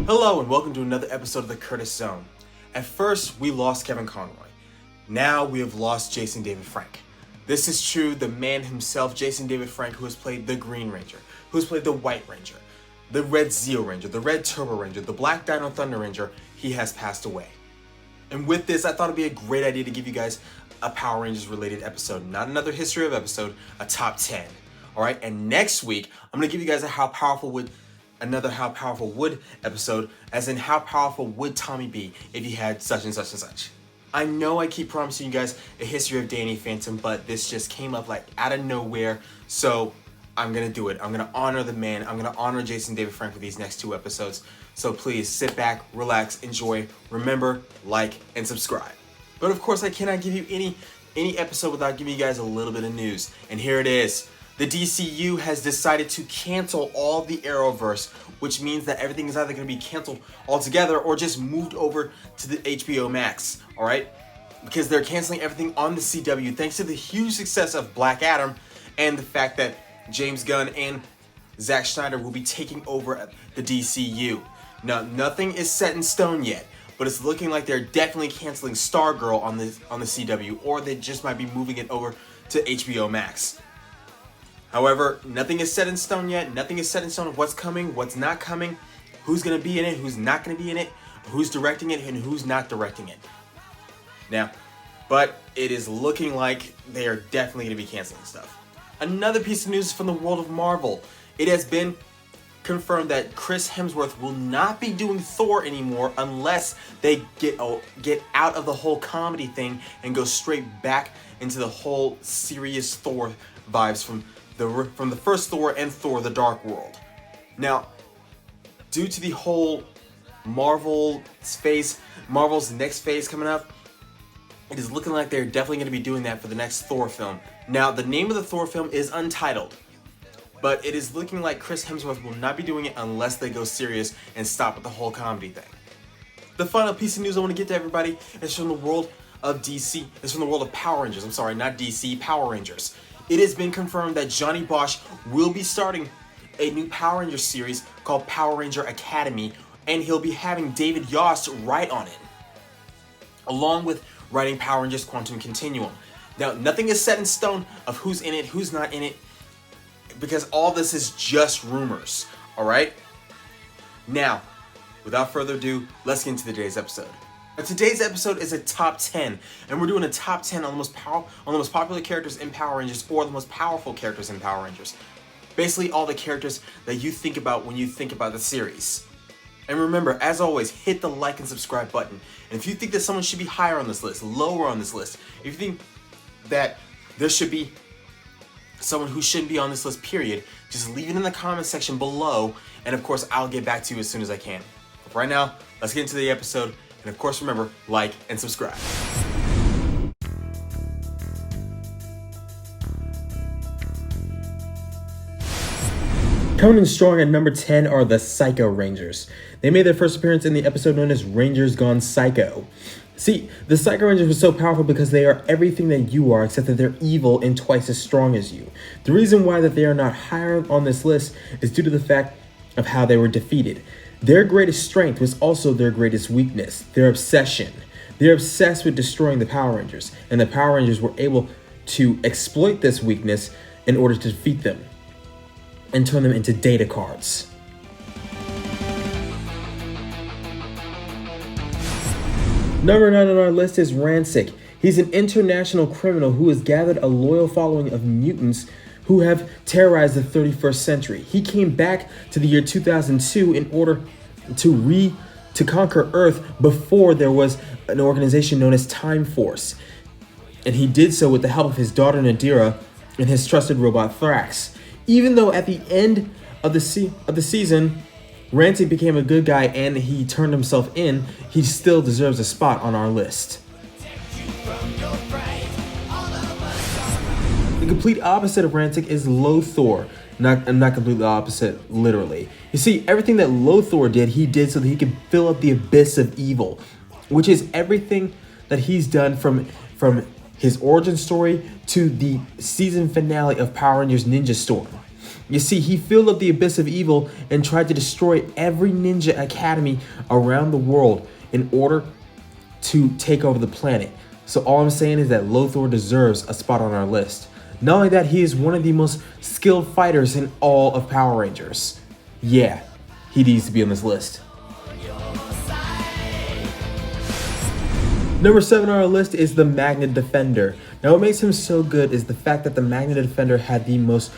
Hello and welcome to another episode of the Curtis Zone. At first, we lost Kevin Conroy. Now we have lost Jason David Frank. This is true, the man himself, Jason David Frank, who has played the Green Ranger, who has played the White Ranger, the Red Zeo Ranger, the Red Turbo Ranger, the Black Dino Thunder Ranger, he has passed away. And with this, I thought it'd be a great idea to give you guys a Power Rangers related episode, not another history of episode, a top 10. Alright, and next week, I'm going to give you guys another How Powerful Would episode, as in how powerful would Tommy be if he had such and such and such. I know I keep promising you guys a history of Danny Phantom, but this just came up like out of nowhere, so I'm gonna do it. I'm gonna honor the man. I'm gonna honor Jason David Frank with these next two episodes. So please sit back, relax, enjoy. Remember, like, and subscribe. But of course, I cannot give you any episode without giving you guys a little bit of news. And here it is. The DCU has decided to cancel all the Arrowverse, which means that everything is either going to be canceled altogether or just moved over to the HBO Max, alright? Because they're canceling everything on the CW thanks to the huge success of Black Adam and the fact that James Gunn and Zack Snyder will be taking over the DCU. Now, nothing is set in stone yet, but it's looking like they're definitely canceling Stargirl on the CW, or they just might be moving it over to HBO Max. However, nothing is set in stone yet. Nothing is set in stone of what's coming, what's not coming, who's going to be in it, who's not going to be in it, who's directing it, and who's not directing it. Now, but it is looking like they are definitely going to be canceling stuff. Another piece of news from the world of Marvel. It has been confirmed that Chris Hemsworth will not be doing Thor anymore unless they get out of the whole comedy thing and go straight back into the whole serious Thor vibes from the first Thor and Thor: The Dark World. Now, due to the whole Marvel's next phase coming up, it is looking like they're definitely going to be doing that for the next Thor film. Now, the name of the Thor film is untitled, but it is looking like Chris Hemsworth will not be doing it unless they go serious and stop with the whole comedy thing. The final piece of news I want to get to everybody is from the world of DC. It's from the world of Power Rangers. I'm sorry, not DC, Power Rangers. It has been confirmed that Johnny Bosch will be starting a new Power Ranger series called Power Ranger Academy, and he'll be having David Yost write on it, along with writing Power Rangers Quantum Continuum. Now, nothing is set in stone of who's in it, who's not in it, because all this is just rumors, alright? Now, without further ado, let's get into today's episode. Now, today's episode is a top 10, and we're doing a top 10 on the most popular characters in Power Rangers, or the most powerful characters in Power Rangers. Basically, all the characters that you think about when you think about the series. And remember, as always, hit the like and subscribe button. And if you think that someone should be higher on this list, lower on this list, if you think that there should be someone who shouldn't be on this list, period, just leave it in the comment section below, and of course, I'll get back to you as soon as I can. But right now, let's get into the episode. And of course, remember, like and subscribe. Coming in strong at number 10 are the Psycho Rangers. They made their first appearance in the episode known as Rangers Gone Psycho. See, the Psycho Rangers were so powerful because they are everything that you are, except that they're evil and twice as strong as you. The reason why that they are not higher on this list is due to the fact of how they were defeated. Their greatest strength was also their greatest weakness, their obsession. They're obsessed with destroying the Power Rangers, and the Power Rangers were able to exploit this weakness in order to defeat them and turn them into data cards. Number 9 on our list is Rancic. He's an international criminal who has gathered a loyal following of mutants who have terrorized the 31st century. He came back to the year 2002 in order to conquer Earth before there was an organization known as Time Force. And he did so with the help of his daughter Nadira and his trusted robot Thrax. Even though at the end of the season, Rancic became a good guy and he turned himself in, he still deserves a spot on our list. The complete opposite of Rancic is Lothor. Not completely opposite, literally. You see, everything that Lothor did, he did so that he could fill up the abyss of evil, which is everything that he's done from his origin story to the season finale of Power Rangers Ninja Storm. You see, he filled up the abyss of evil and tried to destroy every ninja academy around the world in order to take over the planet. So all I'm saying is that Lothar deserves a spot on our list. Not only that, he is one of the most skilled fighters in all of Power Rangers. Yeah, he needs to be on this list. Number 7 on our list is the Magnet Defender. Now what makes him so good is the fact that the Magnet Defender had the most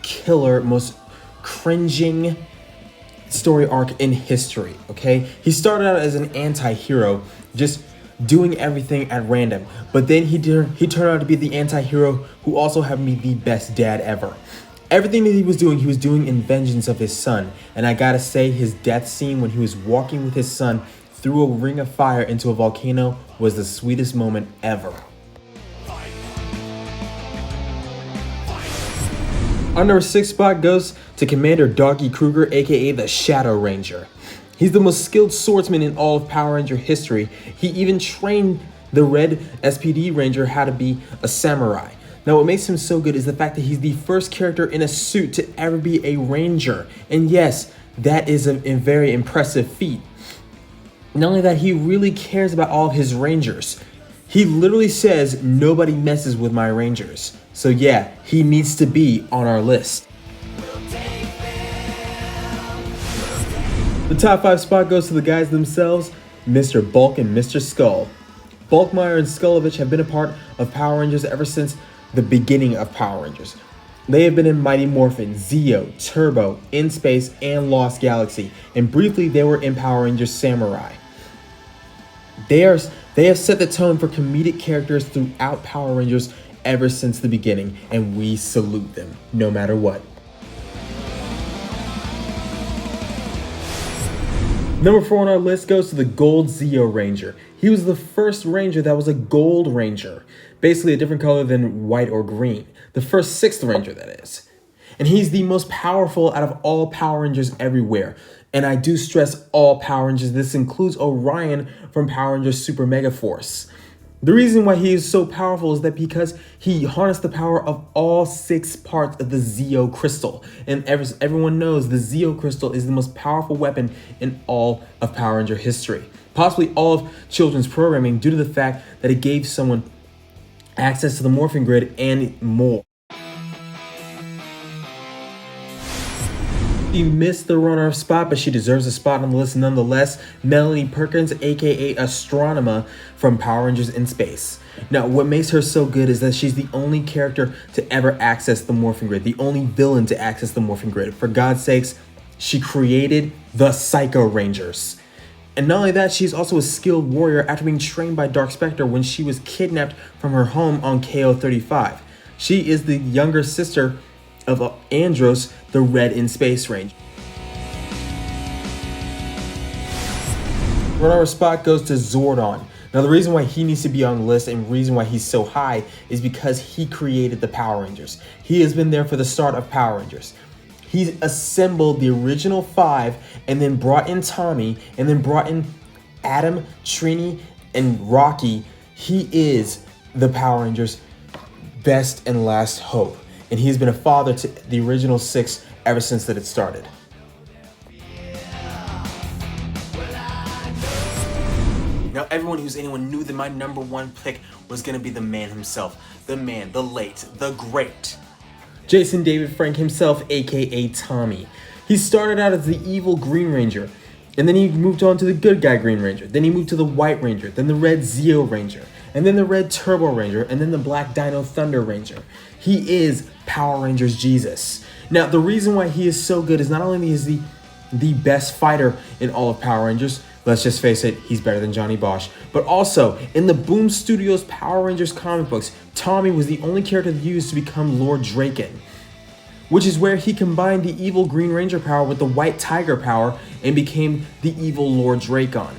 killer, most cringing story arc in history, okay? He started out as an anti-hero, just doing everything at random. But then he turned out to be the anti-hero who also had me the best dad ever. Everything that he was doing in vengeance of his son. And I gotta say, his death scene when he was walking with his son through a ring of fire into a volcano was the sweetest moment ever. Our number 6 spot goes to Commander Doggy Kruger, aka the Shadow Ranger. He's the most skilled swordsman in all of Power Ranger history. He even trained the Red SPD Ranger how to be a samurai. Now what makes him so good is the fact that he's the first character in a suit to ever be a ranger. And yes, that is a very impressive feat. Not only that, he really cares about all of his rangers. He literally says, nobody messes with my rangers. So yeah, he needs to be on our list. The top 5 spot goes to the guys themselves, Mr. Bulk and Mr. Skull. Bulkmeyer and Skullovich have been a part of Power Rangers ever since the beginning of Power Rangers. They have been in Mighty Morphin, Zeo, Turbo, In Space, and Lost Galaxy, and briefly they were in Power Rangers Samurai. They have set the tone for comedic characters throughout Power Rangers ever since the beginning, and we salute them, no matter what. Number 4 on our list goes to the Gold Zeo Ranger. He was the first Ranger that was a Gold Ranger, basically a different color than white or green. The first 6th Ranger, that is. And he's the most powerful out of all Power Rangers everywhere. And I do stress all Power Rangers. This includes Orion from Power Rangers Super Mega Force. The reason why he is so powerful is that because he harnessed the power of all 6 parts of the Zeo Crystal. And everyone knows the Zeo Crystal is the most powerful weapon in all of Power Ranger history. Possibly all of children's programming, due to the fact that it gave someone access to the morphing grid and more. She missed the runner-up spot, but she deserves a spot on the list nonetheless. Melanie Perkins, aka Astronema from Power Rangers in Space. Now, what makes her so good is that she's the only character to ever access the morphing grid, the only villain to access the morphing grid. For God's sakes, she created the Psycho Rangers. And not only that, she's also a skilled warrior after being trained by Dark Spectre when she was kidnapped from her home on KO-35. She is the younger sister of Andros, the Red in Space Ranger. Runner-up spot goes to Zordon. Now the reason why he needs to be on the list and the reason why he's so high is because he created the Power Rangers. He has been there for the start of Power Rangers. He assembled the original 5 and then brought in Tommy and then brought in Adam, Trini, and Rocky. He is the Power Rangers' best and last hope. And he's been a father to the original 6 ever since that it started. Now, everyone who's anyone knew that my number 1 pick was going to be the man himself. The man, the late, the great Jason David Frank himself, aka Tommy. He started out as the evil Green Ranger, and then he moved on to the good guy Green Ranger. Then he moved to the White Ranger, then the Red Zeo Ranger, and then the Red Turbo Ranger, and then the Black Dino Thunder Ranger. He is Power Rangers Jesus. Now, the reason why he is so good is not only is he the best fighter in all of Power Rangers, let's just face it, he's better than Johnny Bosch, but also in the Boom Studios Power Rangers comic books, Tommy was the only character used to become Lord Draken, which is where he combined the evil Green Ranger power with the White Tiger power and became the evil Lord Dracon.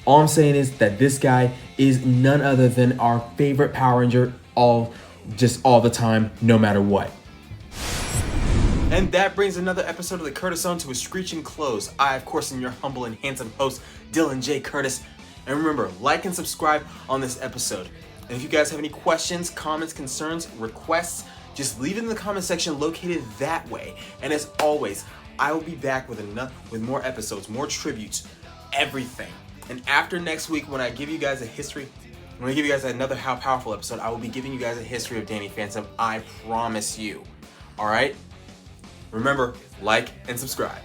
All I'm saying is that this guy is none other than our favorite Power Ranger all the time, no matter what. And that brings another episode of the Curtis Zone to a screeching close. I, of course, am your humble and handsome host, Dylan J. Curtis. And remember, like and subscribe on this episode. And if you guys have any questions, comments, concerns, requests, Just leave it in the comment section located that way. And as always, I will be back with more episodes, more tributes, everything. And after next week, when I give you guys another How Powerful episode, I will be giving you guys a history of Danny Phantom. I promise you. All right? Remember, like and subscribe.